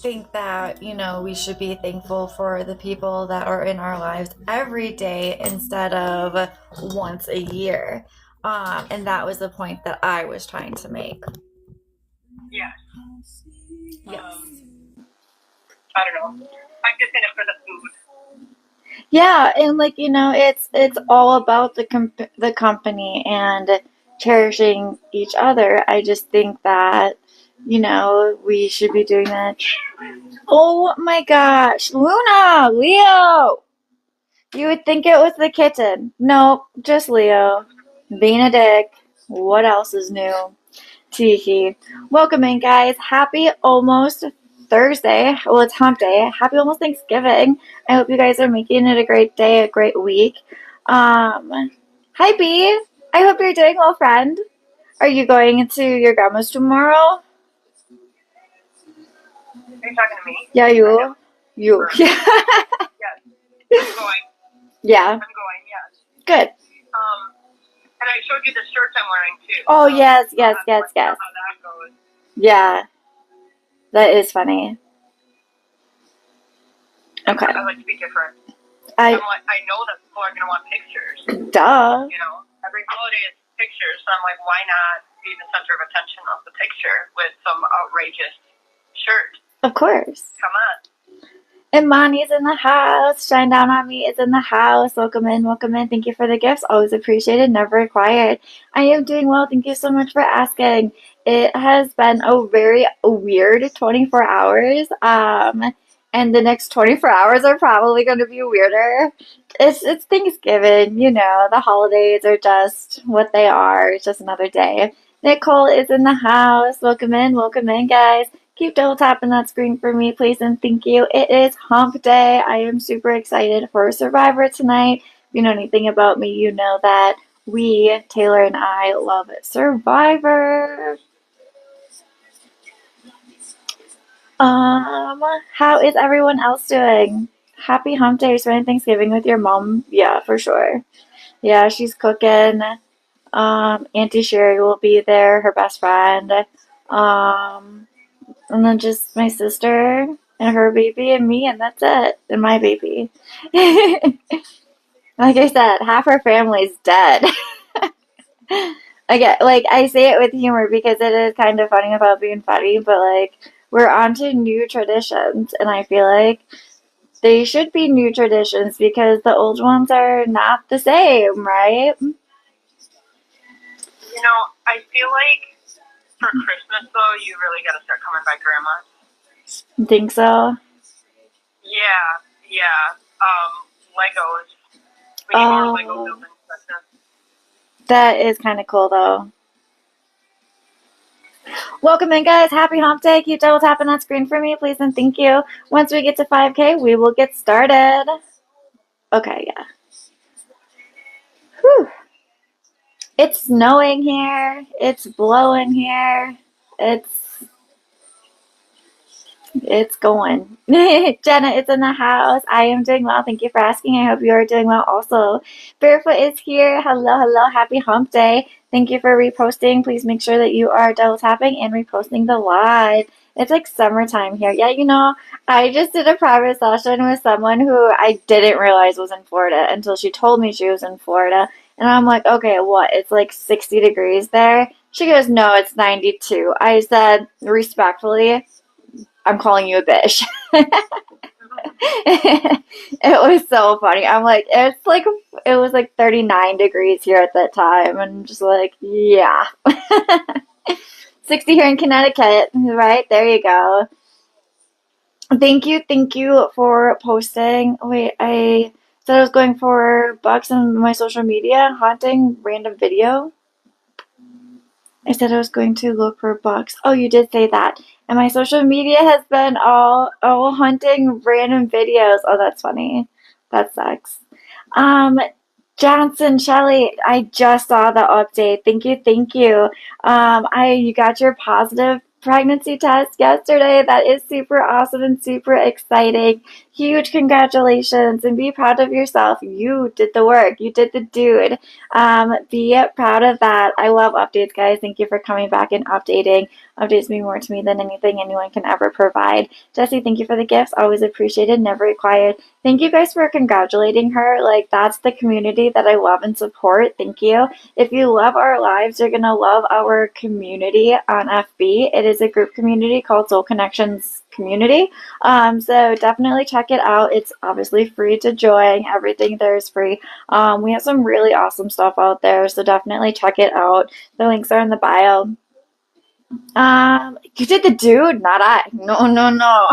think that, we should be thankful for the people that are in our lives every day instead of once a year. And that was the point that I was trying to make. Yes. Yes. I don't know. I'm just in it for the food. Yeah, and like it's all about the company and cherishing each other. I just think that we should be doing that. Oh my gosh, Luna, Leo. You would think it was the kitten. Nope, just Leo. Being a dick. What else is new? Tiki. Welcome in, guys. Happy almost Thursday. Well, it's hump day. Happy almost Thanksgiving. I hope you guys are making it a great day, a great week. Hi, B. I hope you're doing well, friend. Are you going to your grandma's tomorrow? Are you talking to me? Yeah, you. You. Yes. I'm going. Yeah. I'm going, yes. Good. And I showed you the shirts I'm wearing too. Oh, so yes. I'll have to let you know Yes. how that goes. Yeah. That is funny. Okay. I like to be different. I know that people are going to want pictures. Duh. Every holiday is pictures, so I'm like, why not be the center of attention of the picture with some outrageous shirt? Of course. Come on. And Monty's in the house. Shine Down on Me is in the house. Welcome in, welcome in. Thank you for the gifts. Always appreciated, never required. I am doing well. Thank you so much for asking. It has been a very weird 24 hours. And the next 24 hours are probably going to be weirder. It's Thanksgiving, the holidays are just what they are. It's just another day. Nicole is in the house. Welcome in, guys. Keep double tapping that screen for me, please, and thank you. It is hump day. I am super excited for Survivor tonight. If you know anything about me, you know that Taylor and I, love Survivor. How is everyone else doing? Happy hump day. You're spending Thanksgiving with your mom? Yeah, for sure. Yeah, she's cooking. Auntie Sherry will be there, her best friend. And then just my sister and her baby and me, and that's it. And my baby. Like I said, half our family's dead. I say it with humor because it is kind of funny about being funny, but we're on to new traditions, and I feel like they should be new traditions because the old ones are not the same, right? I feel like for Christmas, though, you really got to start coming by Grandma's. Think so? Yeah. Legos. We need more Lego building sessions. That is kind of cool, though. Welcome in, guys. Happy hump day. Keep double tapping that screen for me, please, and thank you. Once we get to 5K, we will get started. Okay, yeah. Whew. It's snowing here. It's blowing here. It's going. Jenna is in the house. I am doing well. Thank you for asking. I hope you are doing well also. Barefoot is here. Hello. Happy hump day. Thank you for reposting. Please make sure that you are double tapping and reposting the live. It's like summertime here. Yeah, I just did a private session with someone who I didn't realize was in Florida until she told me she was in Florida. And I'm like, okay, what? It's like 60 degrees there? She goes, no, it's 92. I said, respectfully, I'm calling you a bitch. It was so funny. I'm like, it was like 39 degrees here at that time. And I'm just like, yeah. 60 here in Connecticut, right? There you go. Thank you for posting. Wait, I said I was going for bucks on my social media, haunting random video. I said I was going to look for bucks. Oh, you did say that. And my social media has been all hunting random videos. Oh, that's funny. That sucks. Johnson, Shelley, I just saw the update. Thank you. You got your positive pregnancy test yesterday. That is super awesome and super exciting. Huge congratulations and be proud of yourself. You did the work. You did the dude. Be proud of that. I love updates, guys. Thank you for coming back and updating. Updates mean more to me than anything anyone can ever provide. Jesse, thank you for the gifts. Always appreciated, never required. Thank you guys for congratulating her. Like, that's the community that I love and support. Thank you. If you love our lives, you're going to love our community on FB. It is a group community called Soul Connections Community. So definitely check it out. It's obviously free to join. Everything there is free. We have some really awesome stuff out there, so definitely check it out. The links are in the bio. You did the dude, not I. No, no, no.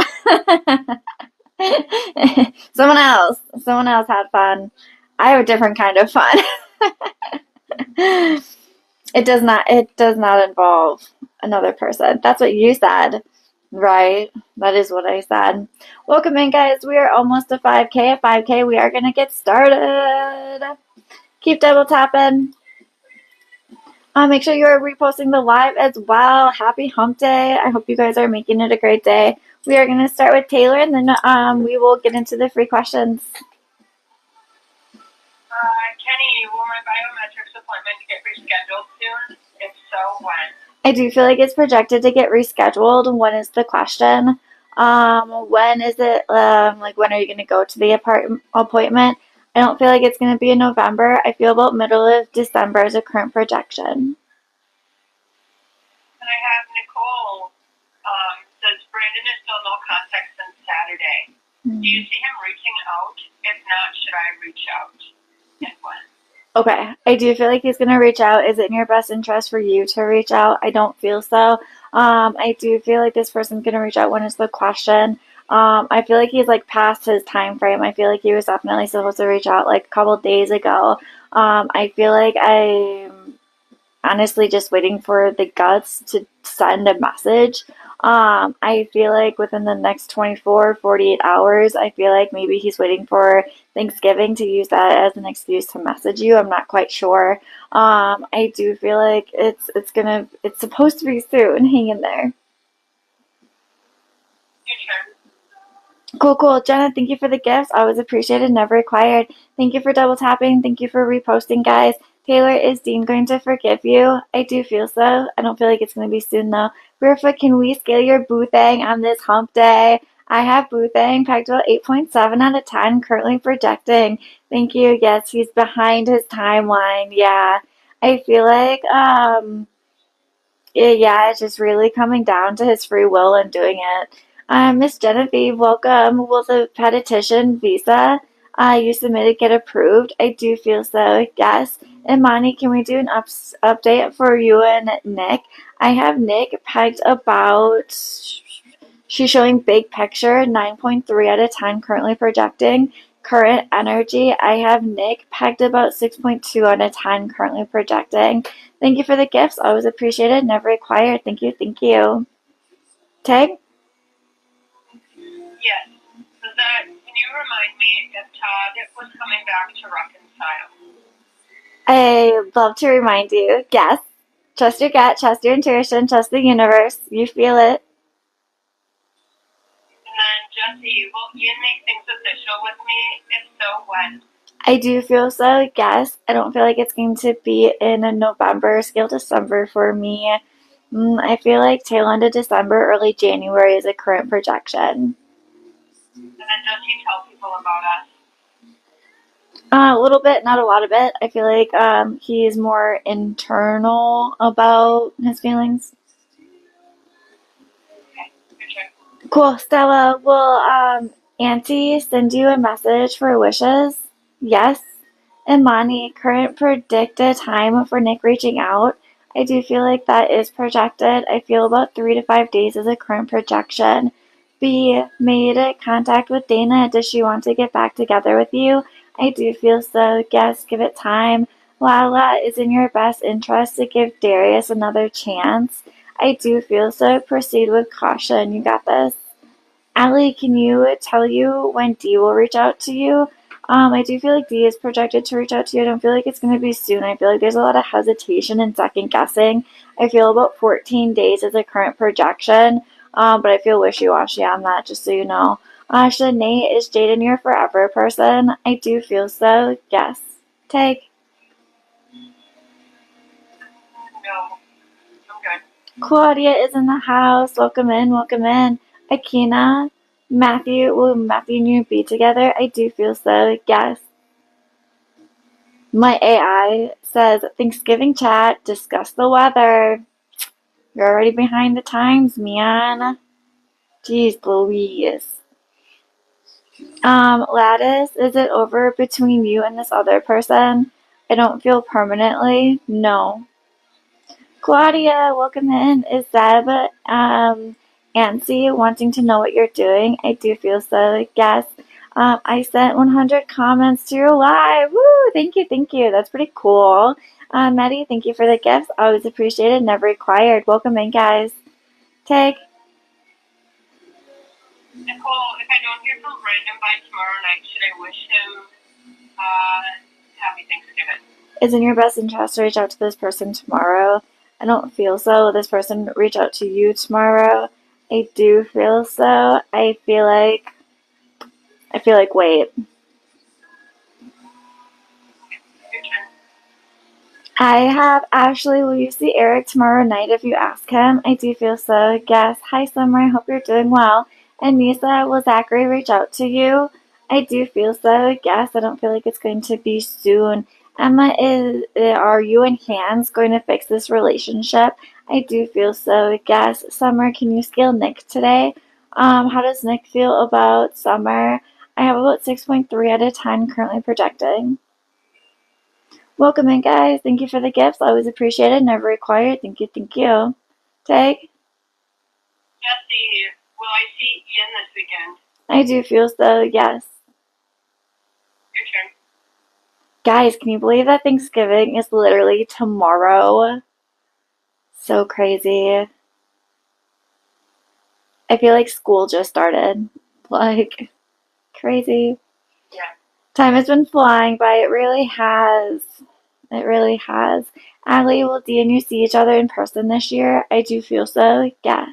Someone else. Someone else had fun. I have a different kind of fun. It does not involve another person. That's what you said. Right? That is what I said. Welcome in, guys. We are almost to 5K. At 5K, we are going to get started. Keep double tapping. Make sure you're reposting the live as well. Happy hump day. I hope you guys are making it a great day. We are going to start with Taylor, and then we will get into the free questions. Kenny, will my biometrics appointment get rescheduled soon? If so, when? I do feel like it's projected to get rescheduled. When is the question? When is it, like, when are you going to go to the appointment? I don't feel like it's going to be in November. I feel about middle of December as a current projection. And I have Nicole, says Brandon is still no contact since Saturday. Do you see him reaching out? If not, should I reach out? And when? Okay, I do feel like he's going to reach out. Is it in your best interest for you to reach out? I don't feel so. I do feel like this person's going to reach out. When is the question? I feel like he's like past his time frame. I feel like he was definitely supposed to reach out like a couple days ago. I feel like I'm honestly just waiting for the guts to send a message. I feel like within the next 24, 48 hours, I feel like maybe he's waiting for Thanksgiving to use that as an excuse to message you. I'm not quite sure. I do feel like it's supposed to be soon. Hang in there. Cool. Jenna, thank you for the gifts. Always appreciated, never required. Thank you for double tapping. Thank you for reposting, guys. Taylor, is Dean going to forgive you? I do feel so. I don't feel like it's going to be soon, though. Barefoot, can we scale your boothang on this hump day? I have boothang pegged about 8.7 out of 10, currently projecting. Thank you. Yes, he's behind his timeline. Yeah. I feel like, it's just really coming down to his free will and doing it. Miss Genevieve, welcome. Will the petition visa you submitted get approved? I do feel so, yes. Imani, can we do an update for you and Nick? I have Nick pegged about, she's showing big picture, 9.3 out of 10, currently projecting. Current energy, I have Nick pegged about 6.2 out of 10, currently projecting. Thank you for the gifts. Always appreciated, never required. Thank you. Tag? Yes. Can you remind me if Todd was coming back to reconcile? I love to remind you, yes. Trust your gut, trust your intuition, trust the universe. You feel it. And then, Jesse, will Ian make things official with me? If so, when? I do feel so, yes. I don't feel like it's going to be in a November, scale December for me. I feel like tail end of December, early January is a current projection. And then does he tell people about us? A little bit, not a lot of it. I feel like he's more internal about his feelings. Okay, good. Cool. Stella, will Auntie send you a message for wishes? Yes. Imani, current predicted time for Nick reaching out. I do feel like that is projected. I feel about 3 to 5 days is a current projection. B, made contact with Dana. Does she want to get back together with you? I do feel so. Yes, give it time. Lala, is in your best interest to give Darius another chance. I do feel so. Proceed with caution. You got this. Allie, can you tell you when D will reach out to you? I do feel like D is projected to reach out to you. I don't feel like it's going to be soon. I feel like there's a lot of hesitation and second guessing. I feel about 14 days is a current projection. but I feel wishy-washy on that, just so you know. Shanae, is Jaden your forever person? I do feel so. Yes. Take. No, I'm good. Claudia is in the house. Welcome in, welcome in. Akina, Matthew, will Matthew and you be together? I do feel so. Yes. My AI says Thanksgiving chat, discuss the weather. You're already behind the times, man. Jeez Louise. Lattice, is it over between you and this other person? I don't feel permanently. No. Claudia, welcome in. Is Zeb, Ansi wanting to know what you're doing? I do feel so. Yes. I sent 100 comments to your live. Woo! Thank you, thank you. That's pretty cool. Maddie, thank you for the gifts. Always appreciated, never required. Welcome in, guys. Tag. Nicole, if I don't hear from Brandon by tomorrow night, should I wish him happy Thanksgiving? Is in your best interest to reach out to this person tomorrow? I don't feel so. Will this person reach out to you tomorrow? I do feel so. I feel like wait. Your turn. I have Ashley. Will you see Eric tomorrow night if you ask him? I do feel so. Yes. Hi, Summer. I hope you're doing well. And Nisa, will Zachary reach out to you? I do feel so. Yes. I don't feel like it's going to be soon. Emma, are you and Hans going to fix this relationship? I do feel so. Yes. Summer, can you scale Nick today? How does Nick feel about Summer? I have about 6.3 out of 10 currently projecting. Welcome in, guys. Thank you for the gifts. Always appreciated, never required. Thank you, thank you. Tag. Jesse, will I see Ian this weekend? I do feel so, yes. Your turn. Guys, can you believe that Thanksgiving is literally tomorrow? So crazy. I feel like school just started. Like, crazy. Yeah. Time has been flying by. It really has. It really has. Adley, will Dee and you see each other in person this year? I do feel so, yes.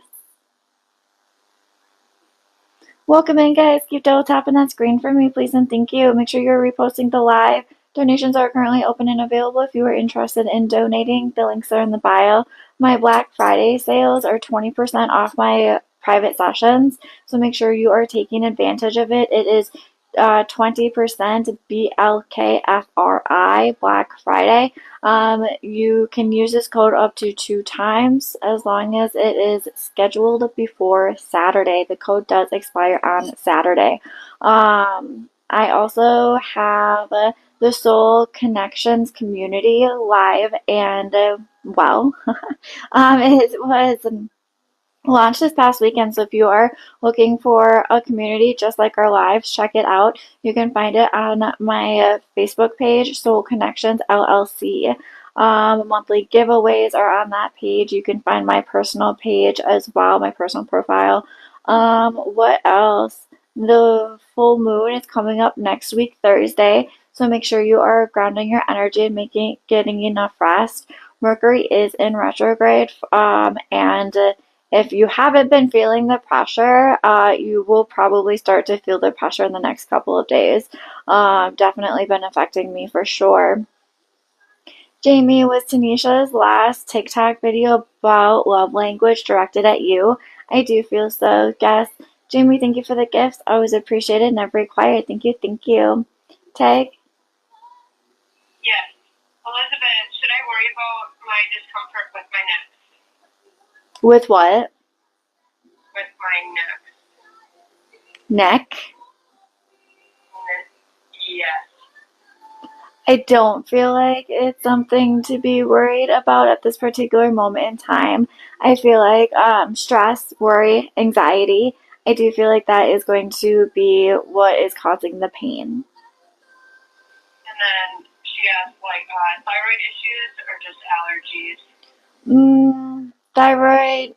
Welcome in, guys. Keep double tapping that screen for me, please, and thank you. Make sure you're reposting the live. Donations are currently open and available if you are interested in donating. The links are in the bio. My Black Friday sales are 20% off my private sessions, so make sure you are taking advantage of it. It is 20% BLKFRI Black Friday. You can use this code up to 2 times as long as it is scheduled before Saturday. The code does expire on Saturday. I also have the Soul Connections community live and well, it was launched this past weekend. So if you are looking for a community just like our lives, check it out. You can find it on my Facebook page, Soul Connections LLC. Monthly giveaways are on that page. You can find my personal page as well, my personal profile. What else? The full moon is coming up next week, Thursday. So make sure you are grounding your energy and getting enough rest. Mercury is in retrograde, and if you haven't been feeling the pressure, you will probably start to feel the pressure in the next couple of days. Definitely been affecting me for sure. Jamie, was Tanisha's last TikTok video about love language directed at you? I do feel so. Yes. Jamie, thank you for the gifts. Always appreciated, never required. Thank you, thank you. Tag. Yes. Elizabeth, should I worry about my discomfort with my neck? With what? With my neck. Neck? Yes. I don't feel like it's something to be worried about at this particular moment in time. I feel like stress, worry, anxiety, I do feel like that is going to be what is causing the pain. And then she asked, like, thyroid issues or just allergies? Thyroid,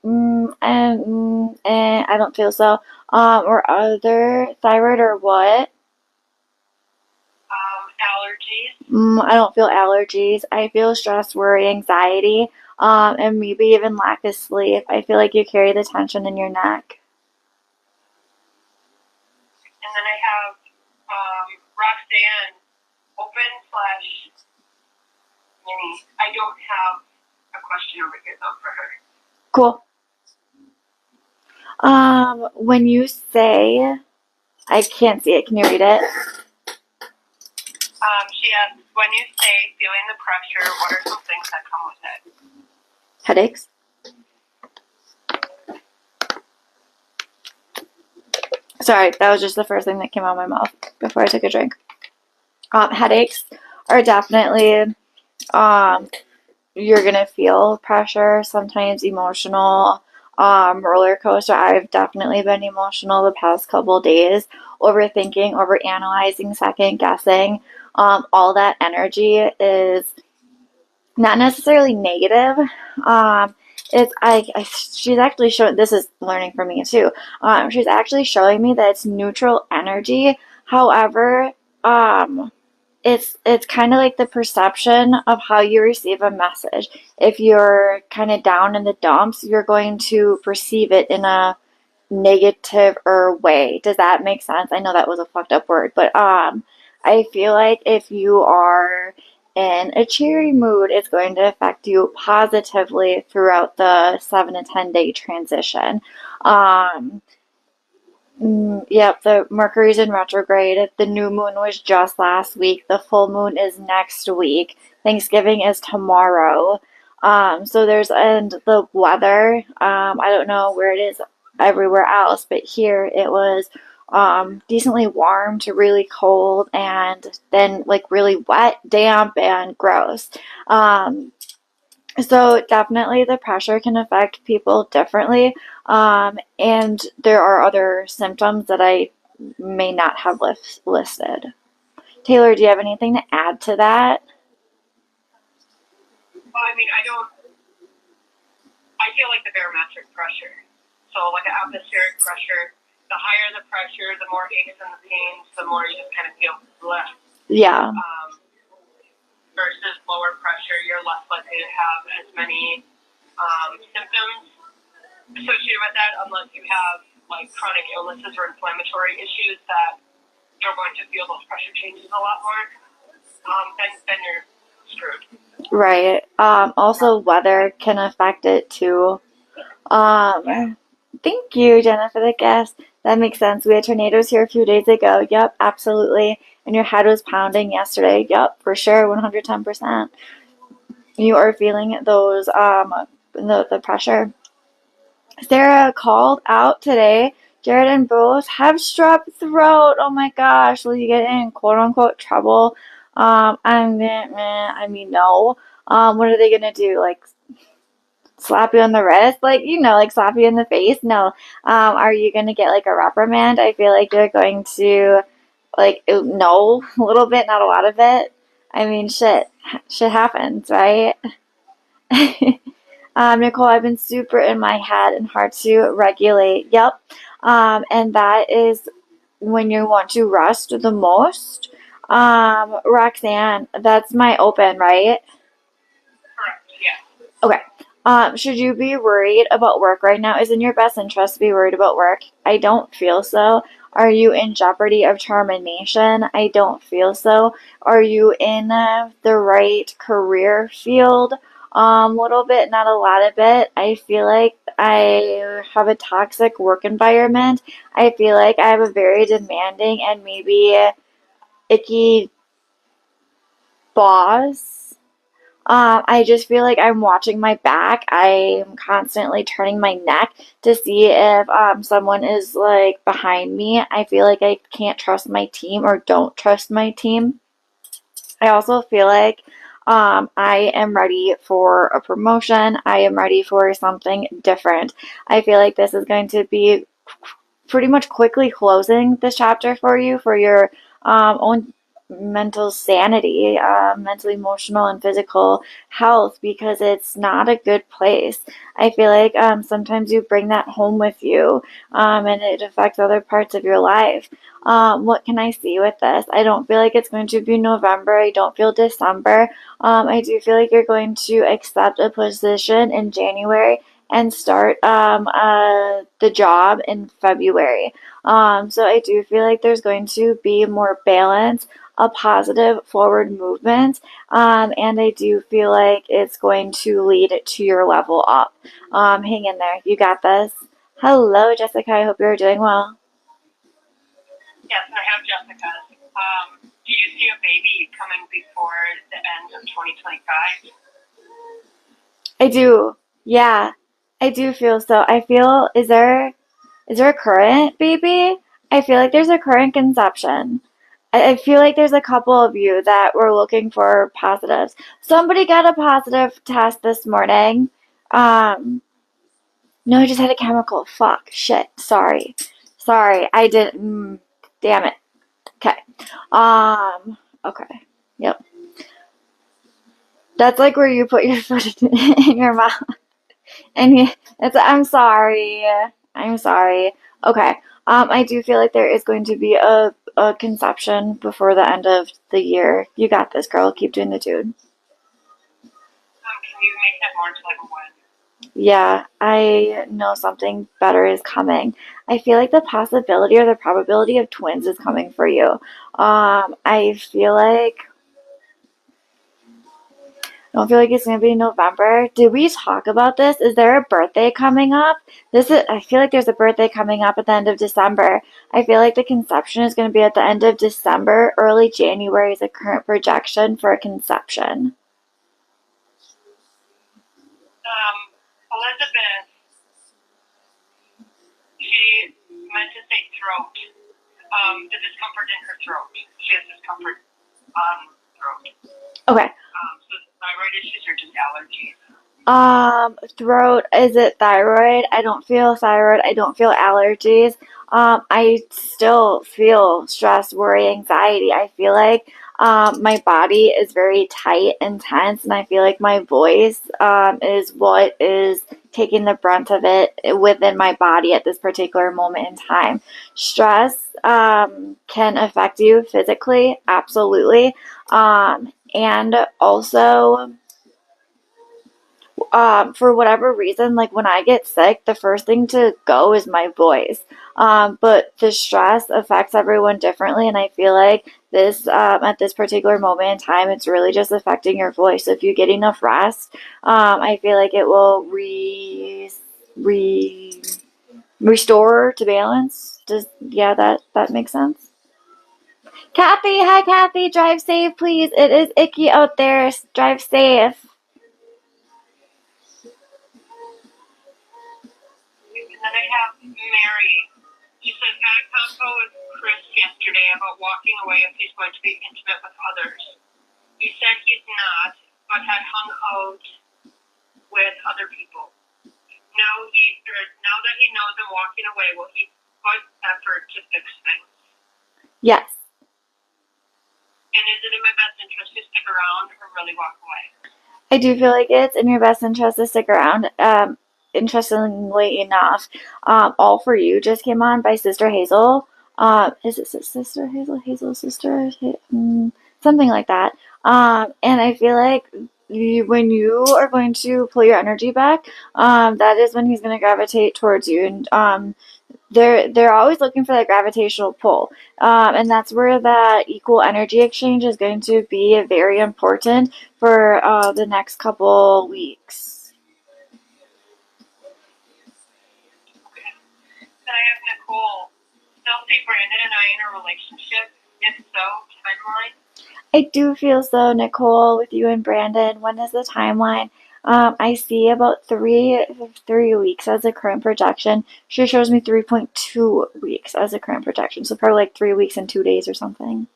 I don't feel so. Or other thyroid or what? Allergies. I don't feel allergies. I feel stress, worry, anxiety. and maybe even lack of sleep. I feel like you carry the tension in your neck. And then I have Roxanne, open slash mini. I don't have a question over here though for her. Cool. When you say, I can't see it. Can you read it? She asks, when you say feeling the pressure, what are some things that come with it? Headaches. Sorry, that was just the first thing that came out of my mouth before I took a drink. Headaches are definitely, you're gonna feel pressure, sometimes emotional, roller coaster. I've definitely been emotional the past couple days, overthinking, overanalyzing, second guessing. All that energy is not necessarily negative. It's she's actually showing, this is learning for me too. She's actually showing me that it's neutral energy. However, it's kind of like the perception of how you receive a message. If you're kind of down in the dumps, you're going to perceive it in a negative or way. Does that make sense? I know that was a fucked up word, but I feel like if you are in a cheery mood, it's going to affect you positively throughout the 7 to 10 day transition. Um, Yep, the Mercury's in retrograde. The new moon was just last week. The full moon is next week. Thanksgiving is tomorrow. So there's, and the weather, I don't know where it is everywhere else, but here it was decently warm to really cold and then like really wet, damp, and gross. Um, so definitely the pressure can affect people differently. And there are other symptoms that I may not have listed. Taylor, do you have anything to add to that? Well, I mean, I feel like the barometric pressure. So like an atmospheric pressure, the higher the pressure, the more aches and the pains, the more you just kind of feel less. Yeah. Versus lower pressure, you're less likely to have as many symptoms associated with that, unless you have like chronic illnesses or inflammatory issues that you're going to feel those pressure changes a lot more. Then you're screwed. Right. Also, weather can affect it too. Thank you, Jenna, for the guess. That makes sense. We had tornadoes here a few days ago. Yep, absolutely. And your head was pounding yesterday. Yep, for sure, 110%. You are feeling those, the pressure. Sarah called out today. Jared and both have strep throat. Oh my gosh, will you get in quote unquote trouble? I mean, no. What are they gonna do? Like slap you on the wrist? Like, like slap you in the face? No. Are you gonna get like a reprimand? I feel like you're going to, like, no, a little bit, not a lot of it. I mean, shit happens, right? Nicole, I've been super in my head and hard to regulate. Yep. And that is when you want to rest the most. Roxanne, that's my open, right? Correct, yeah. Okay. Should you be worried about work right now? Is it in your best interest to be worried about work? I don't feel so. Are you in jeopardy of termination? I don't feel so. Are you in the right career field? Little bit, not a lot of it. I feel like I have a toxic work environment. I feel like I have a very demanding and maybe icky boss. I just feel like I'm watching my back. I'm constantly turning my neck to see if someone is like behind me. I feel like I can't trust my team or don't trust my team. I also feel like I am ready for a promotion. I am ready for something different. I feel like this is going to be pretty much quickly closing this chapter for you for your own mental sanity, mental, emotional, and physical health because it's not a good place. I feel like sometimes you bring that home with you, and it affects other parts of your life. What can I see with this? I don't feel like it's going to be November. I don't feel December. I do feel like you're going to accept a position in January and start the job in February. So I do feel like there's going to be more balance, a positive forward movement, and I do feel like it's going to lead to your level up. Hang in there. You got this. Hello, Jessica. I hope you're doing well. Yes, I have Jessica's. Do you see a baby coming before the end of 2025? I do. Yeah, I do feel so. I feel, is there a current baby? I feel like there's a current conception. I feel like there's a couple of you that were looking for positives. Somebody got a positive test this morning. Um, no, I just had a chemical. Fuck. Shit. Sorry. Sorry. I didn't. Damn it. Okay. Um, okay. Yep. That's like where you put your foot in your mouth. And I'm sorry. I'm sorry. Okay. I do feel like there is going to be a conception before the end of the year. You got this, girl. Keep doing the dude. Can you make that more into like a one? Yeah, I know something better is coming. I feel like the possibility or the probability of twins is coming for you. I feel like I don't feel like it's gonna be November. Did we talk about this? Is there a birthday coming up? I feel like there's a birthday coming up at the end of December. I feel like the conception is gonna be at the end of December. Early January is a current projection for a conception. Elizabeth, she meant to say throat. The discomfort in her throat. She has discomfort throat. Okay. So thyroid issues or just allergies? Throat, is it thyroid? I don't feel thyroid. I don't feel allergies. I still feel stress, worry, anxiety. I feel like my body is very tight and tense, and I feel like my voice is what is taking the brunt of it within my body at this particular moment in time. Stress can affect you physically, absolutely. And also for whatever reason, like when I get sick, the first thing to go is my voice. But the stress affects everyone differently, and I feel like this at this particular moment in time, it's really just affecting your voice. So if you get enough rest, I feel like it will re restore to balance. Does yeah, that makes sense. Kathy, hi Kathy, drive safe, please. It is icky out there. Drive safe. And then I have Mary. She says, had a convo with Chris yesterday about walking away if he's going to be intimate with others. You said he's not, but had hung out with other people. Now that he knows I'm walking away, will he put effort to fix things? Yes. And is it in my best interest to stick around or really walk away? I do feel like it's in your best interest to stick around. Interestingly enough, All For You just came on by Sister Hazel. Is it Sister Hazel? Hazel's sister? Something like that. And I feel like when you are going to pull your energy back, that is when he's going to gravitate towards you. And they're always looking for that gravitational pull, and that's where that equal energy exchange is going to be very important for the next couple weeks. Okay. Then I have Nicole. Still see Brandon and I in a relationship? If so, timeline? I do feel so, Nicole, with you and Brandon. When is the timeline? I see about three weeks as a current projection. She shows me 3.2 weeks as a current projection, so probably like 3 weeks and 2 days or something.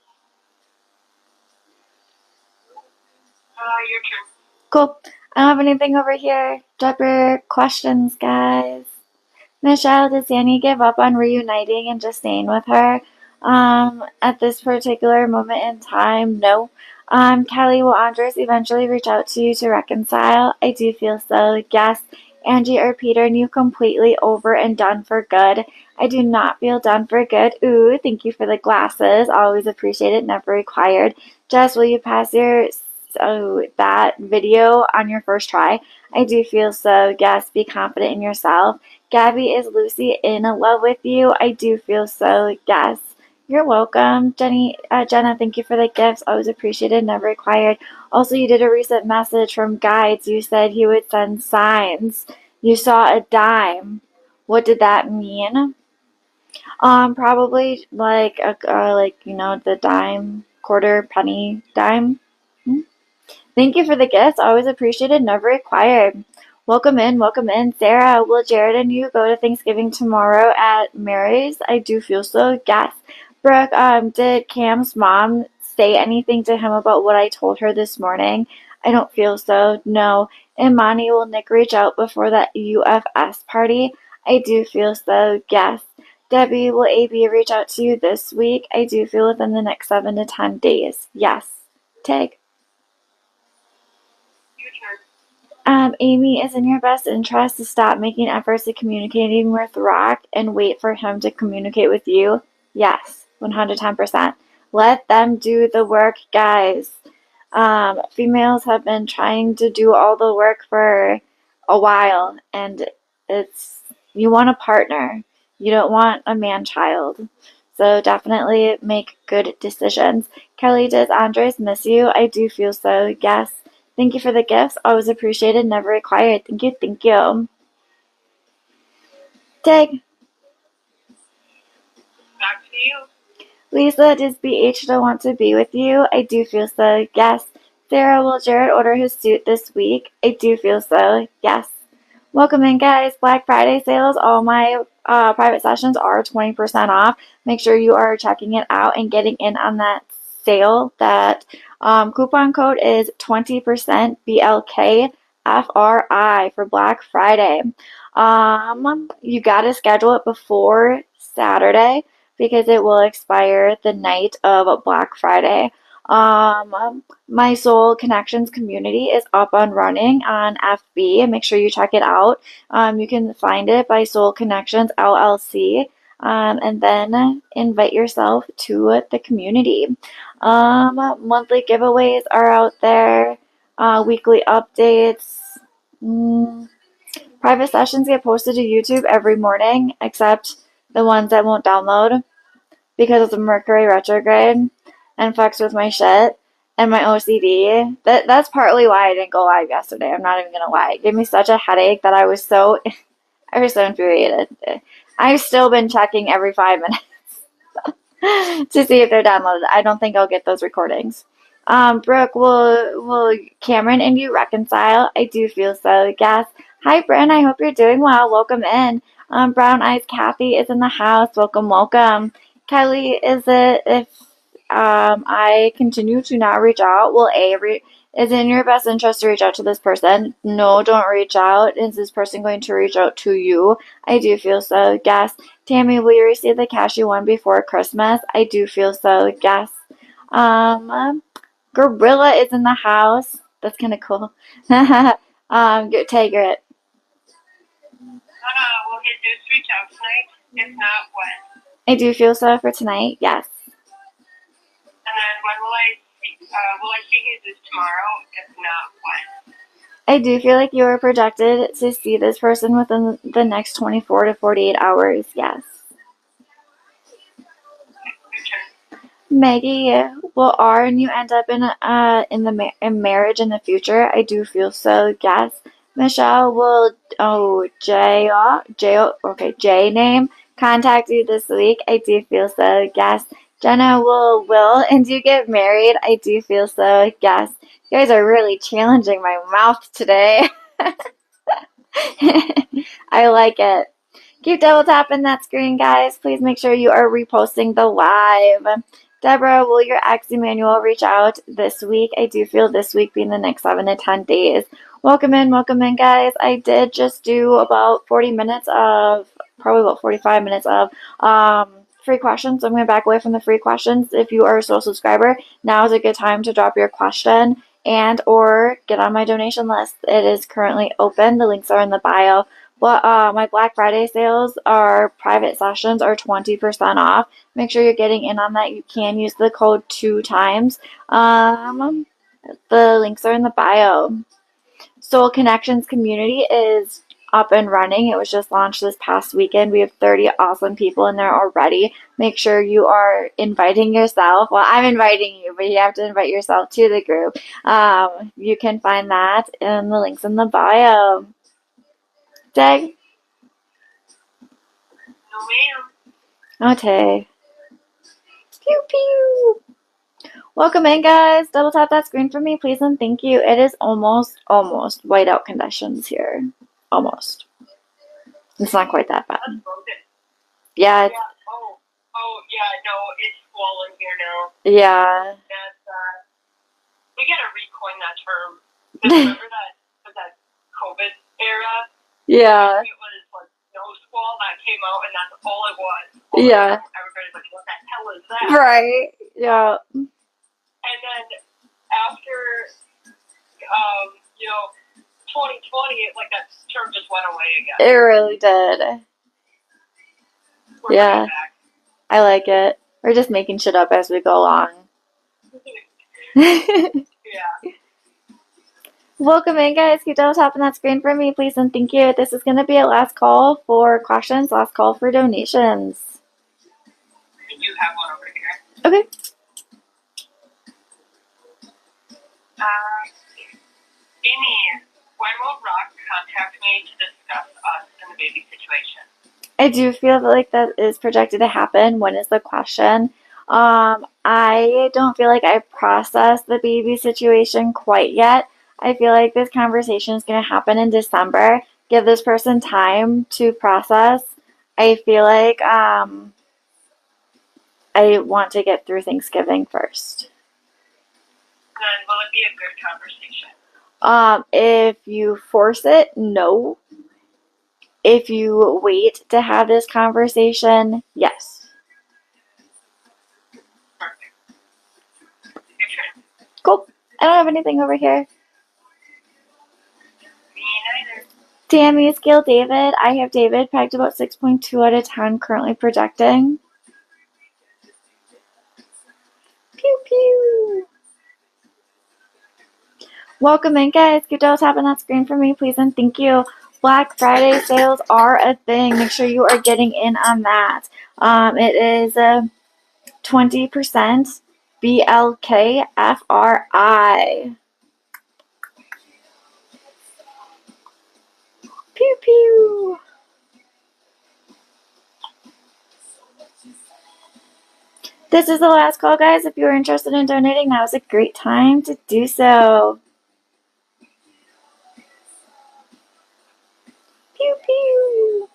Your turn. Cool. I don't have anything over here. Drop your questions, guys. Michelle, does Danny give up on reuniting and just staying with her? At this particular moment in time, no. Kelly, will Andres eventually reach out to you to reconcile? I do feel so. Yes. Angie or Peter, and you completely over and done for good. I do not feel done for good. Ooh, thank you for the glasses. Always appreciate it. Never required. Jess, will you pass your that video on your first try? I do feel so. Yes, be confident in yourself. Gabby, is Lucy in love with you? I do feel so. Yes. You're welcome, Jenna. Thank you for the gifts. Always appreciated, never required. Also, you did a recent message from Guides. You said he would send signs. You saw a dime. What did that mean? Probably like the dime, quarter, penny, dime. Hmm? Thank you for the gifts. Always appreciated, never required. Welcome in, welcome in. Sarah, will Jared and you go to Thanksgiving tomorrow at Mary's? I do feel so. Yes. Brooke, did Cam's mom say anything to him about what I told her this morning? I don't feel so. No. Imani, will Nick reach out before that UFS party? I do feel so. Yes. Debbie, will AB reach out to you this week? I do feel within the next 7 to 10 days. Yes. Tag. Your turn. Amy, is in your best interest to stop making efforts at communicating with Rock and wait for him to communicate with you? Yes, 110%. Let them do the work, guys. Females have been trying to do all the work for a while, and you want a partner. You don't want a man child. So definitely make good decisions. Kelly, does Andres miss you? I do feel so, yes. Thank you for the gifts. Always appreciated, never required. Thank you, thank you. Tag. Back to you. Lisa, does BH still want to be with you? I do feel so, yes. Sarah, will Jared order his suit this week? I do feel so, yes. Welcome in, guys. Black Friday sales. All my private sessions are 20% off. Make sure you are checking it out and getting in on that sale. That coupon code is 20% BLKFRI for Black Friday. You got to schedule it before Saturday because it will expire the night of Black Friday. My Soul Connections community is up and running on FB. Make sure you check it out. You can find it by Soul Connections LLC. And then invite yourself to the community. Monthly giveaways are out there. Weekly updates. Private sessions get posted to YouTube every morning, except the ones that won't download because it's a Mercury retrograde and fucks with my shit and my OCD. That's partly why I didn't go live yesterday. I'm not even gonna lie. It gave me such a headache that I was so infuriated. I've still been checking every 5 minutes to see if they're downloaded. I don't think I'll get those recordings. Brooke, will Cameron and you reconcile? I do feel so. Yes. Hi, Bren. I hope you're doing well. Welcome in. Brown Eyes Kathy is in the house. Welcome, welcome. Kelly, is it if I continue to not reach out, is it in your best interest to reach out to this person? No, don't reach out. Is this person going to reach out to you? I do feel so. Yes. Tammy, will you receive the cash you won before Christmas? I do feel so. Yes. Gorilla is in the house. That's kind of cool. Tiger it. Will his dudes reach out tonight? If not, when? I do feel so for tonight. Yes. And then when will I see his dudes tomorrow? If not, when? I do feel like you are projected to see this person within the next 24 to 48 hours. Yes. Your turn. Maggie, will R and you end up in marriage in the future? I do feel so. Yes. Michelle, will J name contact you this week? I do feel so. Yes. Jenna, will and you get married? I do feel so. Yes. You guys are really challenging my mouth today. I like it. Keep double tapping that screen, guys. Please make sure you are reposting the live. Deborah, will your ex Emmanuel reach out this week? I do feel this week being the next 7 to 10 days. Welcome in, guys. I did just do about 40 minutes of, probably about 45 minutes of free questions. So I'm going to back away from the free questions. If you are a sole subscriber, now is a good time to drop your question and or get on my donation list. It is currently open. The links are in the bio. But my Black Friday sales, our private sessions are 20% off. Make sure you're getting in on that. You can use the code 2 times. The links are in the bio. Soul Connections community is up and running. It was just launched this past weekend. We have 30 awesome people in there already. Make sure you are inviting yourself. Well, I'm inviting you, but you have to invite yourself to the group. You can find that in the links in the bio. Dag? No, ma'am. Okay. Pew pew. Welcome in, guys. Double tap that screen for me, please, and thank you. It is almost whiteout conditions here. Almost. It's not quite that bad. That's broken. Yeah. Yeah. Yeah. No, it's swollen here now. Yeah. That's, we gotta recoin that term. Remember that COVID era? Yeah. It was like nose squall that came out, and that's all it was. Yeah. Everybody's like, what the hell is that? Right. Yeah. And then after, 2020, like that term just went away again. It really did. We're Yeah. back. I like it. We're just making shit up as we go along. Yeah. Welcome in, guys. Keep double tapping that screen for me, please, and thank you. This is going to be a last call for questions, last call for donations. We do have one over here. Okay. Amy, when will Rock contact me to discuss us and the baby situation? I do feel like that is projected to happen. When is the question? I don't feel like I processed the baby situation quite yet. I feel like this conversation is going to happen in December. Give this person time to process. I feel like I want to get through Thanksgiving first. And will it be a good conversation? If you force it, no. If you wait to have this conversation, yes. Perfect. Cool. I don't have anything over here. Me neither. Tammy, scale David. I have David pegged about 6.2 out of 10, currently projecting. Pew pew. Welcome in, guys. Keep double tapping that screen for me, please, and thank you. Black Friday sales are a thing. Make sure you are getting in on that. It is 20% BLKFRI. Pew pew. This is the last call, guys. If you're interested in donating, now is a great time to do so. Pew pew.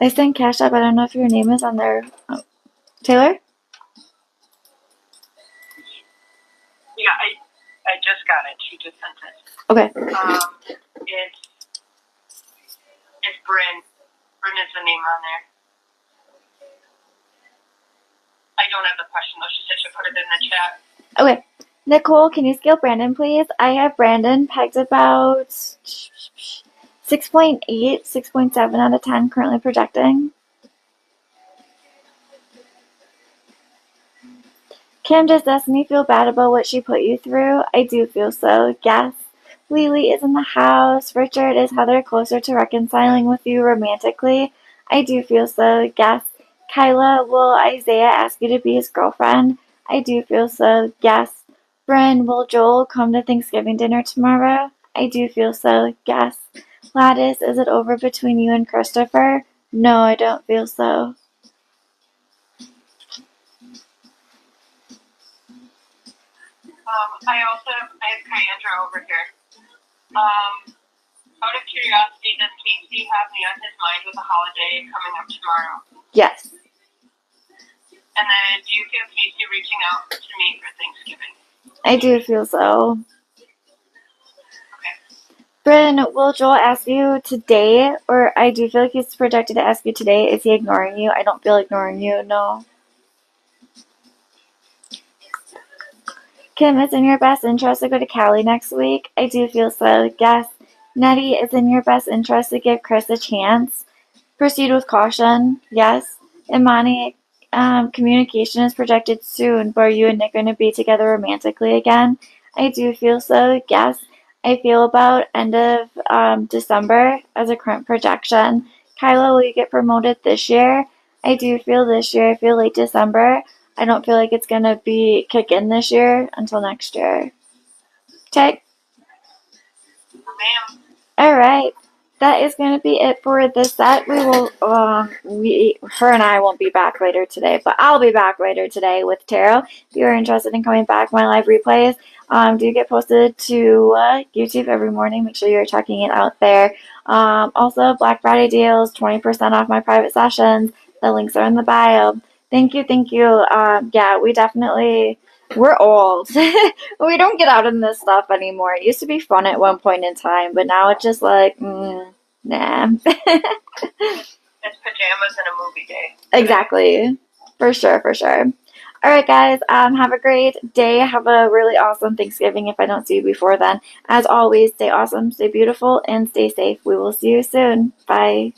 I sent Cash App. I don't know if your name is on there. Oh. Taylor? Yeah, I just got it. She just sent it. Okay. It's Bryn. Bryn is the name on there. I don't have the question though. She said she'll put it in the chat. Okay. Nicole, can you scale Brandon, please? I have Brandon pegged about 6.8, 6.7 out of 10, currently projecting. Kim, does Destiny feel bad about what she put you through? I do feel so, yes. Lily is in the house. Richard, is Heather closer to reconciling with you romantically? I do feel so, yes. Kyla, will Isaiah ask you to be his girlfriend? I do feel so, yes. Bryn, will Joel come to Thanksgiving dinner tomorrow? I do feel so, yes. Gladys, is it over between you and Christopher? No, I don't feel so. I have Kyandra over here. Out of curiosity, does Casey have me on his mind with the holiday coming up tomorrow? Yes. And then do you feel Casey reaching out to me for Thanksgiving? I do feel so. Okay. Bryn, will Joel ask you today? Or I do feel like he's projected to ask you today. Is he ignoring you? I don't feel ignoring you, no. Kim, it's in your best interest to go to Cali next week. I do feel so. Yes. Nettie, it's in your best interest to give Chris a chance. Proceed with caution. Yes. Imani, communication is projected soon, but are you and Nick going to be together romantically again? I do feel so. Yes. I feel about end of December as a current projection. Kyla, will you get promoted this year? I do feel this year. I feel late December. I don't feel like it's going to be kick in this year until next year. Okay. Ma'am. All right. That is going to be it for this set. Her and I won't be back later today, but I'll be back later today with tarot. If you are interested in coming back, my live replays do get posted to YouTube every morning. Make sure you're checking it out there. Also, Black Friday deals, 20% off my private sessions. The links are in the bio. Thank you, thank you. Yeah, we're old. We don't get out in this stuff anymore. It used to be fun at one point in time, but now it's just like, nah. It's pajamas and a movie day. Exactly. For sure, for sure. All right, guys. Have a great day. Have a really awesome Thanksgiving if I don't see you before then. As always, stay awesome, stay beautiful, and stay safe. We will see you soon. Bye.